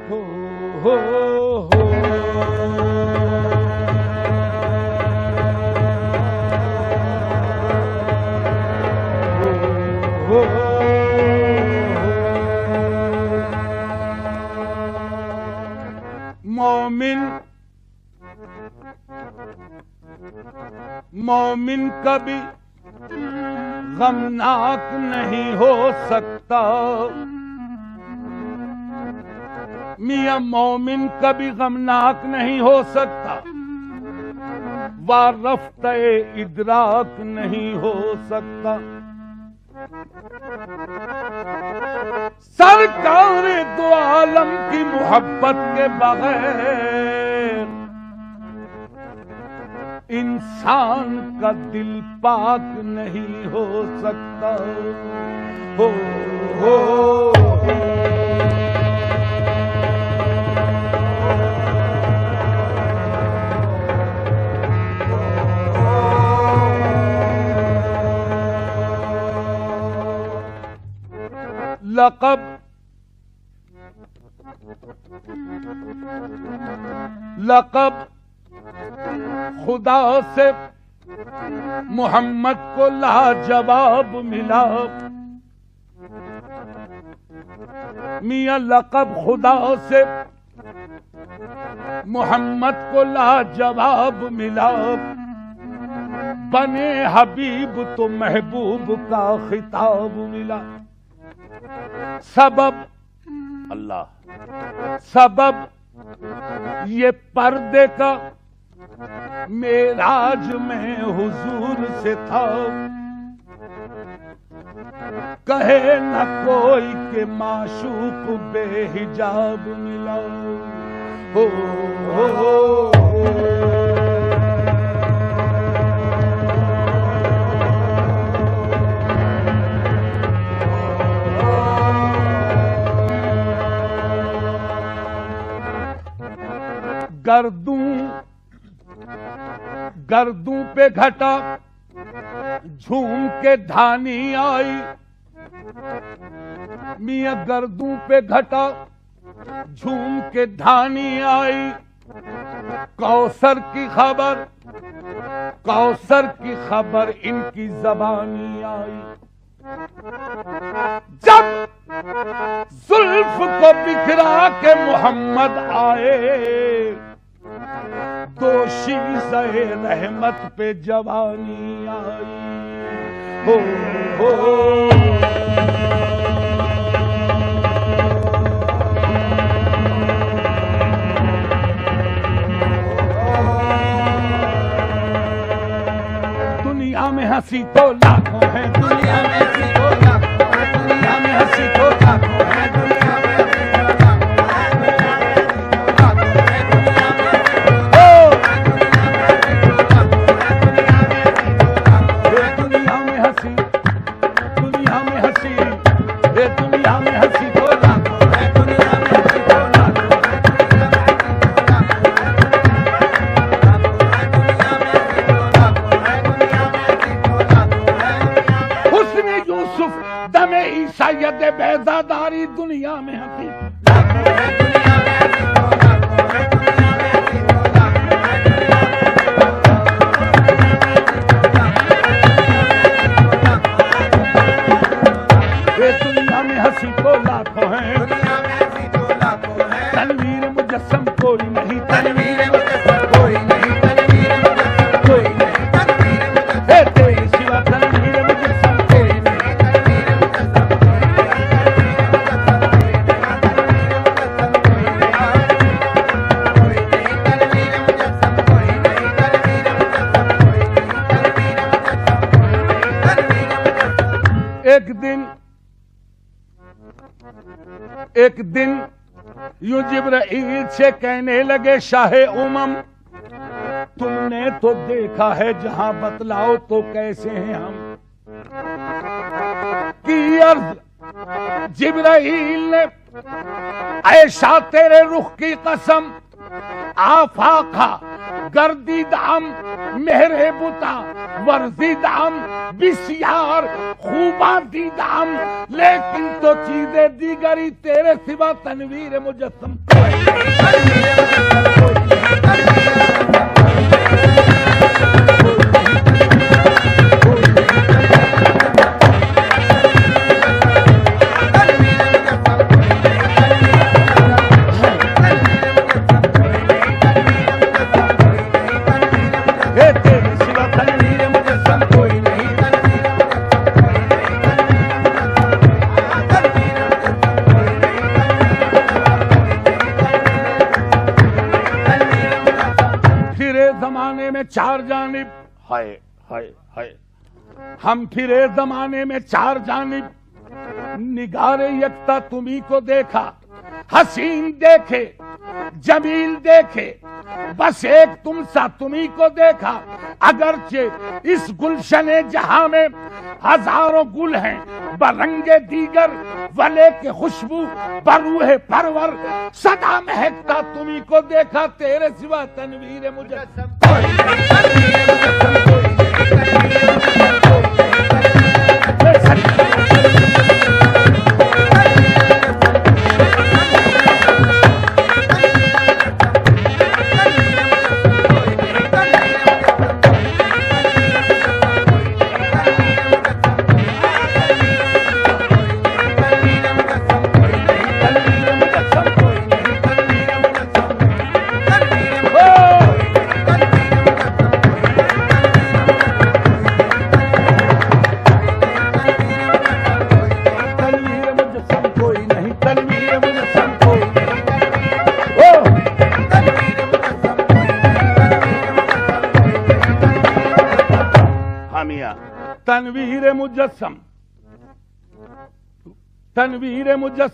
हो हो हो हो मोमिन कभी गमनाक नहीं हो सकता। मियां मोमिन कभी गमनाक नहीं हो सकता, वारफ्ते इदराक नहीं हो सकता। सरकार दो आलम की मोहब्बत के बगैर इंसान का दिल पाक नहीं हो सकता। हो हो लक़ब खुदा से मोहम्मद को लाजवाब मिला। मियां लक़ब खुदा से मोहम्मद को लाजवाब मिला। बने हबीब तो महबूब का खिताब मिला। सबब अल्लाह, सबब ये पर्दे का मेराज में हुजूर से था। कहे न कोई के माशूक बेहिजाब मिला। हो हो गर्दू पे घटा झूम के धानी आई। मियां गर्दू पे घटा झूम के धानी आई। कौसर की खबर इनकी जबानी आई। जब जुल्फ को बिखरा के मोहम्मद आए, दोषी सहे रहमत पे जवानी आई। हो हो दुनिया में हंसी तो लाखों है, दुनिया में हंसी तो लाखों है, दुनिया में हंसी तो लाखों है, दुनिया में बेजादारी दुनिया में हंसी। दुनिया में हंसी तो लाखों है, तनवीर मुजस्सम कोई नहीं, तनवीर मुजस्सम कोई नहीं, तनवीर मुजस्सम कोई नहीं, तनवीर मुजस्सम तेरे सिवा तनवीर मुजस्सम कोई नहीं, तनवीर मुजस्सम एक दिन यूं जिब्राइल से कहने लगे, शाहे उमम तुमने तो देखा है जहां, बतलाओ तो कैसे हैं हम। की अर्ज जिब्राइल ने, ऐशा तेरे रुख की कसम, आफाका गर्दीदाम मेहरे बुता वर्जीदाम बिस्यार खूबा दीदाम, लेकिन तो चीजें दीगरी तेरे सिवा तनवीर मुजस्सम। जमाने में चार जानिब हाय हाय हाय, हम फिरे जमाने में चार जानिब, निगारे यकता तुम्ही को देखा, हसीन देखे जमील देखे, बस एक तुम सा तुम्ही को देखा। अगरचे इस गुलशने जहां में हजारों गुल हैं, बरंगे दीगर वले के खुशबू बरूहे परवर, सदा महकता तुम्ही को देखा, तेरे सिवा तनवीर मुजस्सम। तनवीर मुजस्सम, तनवीर मुजस्सम।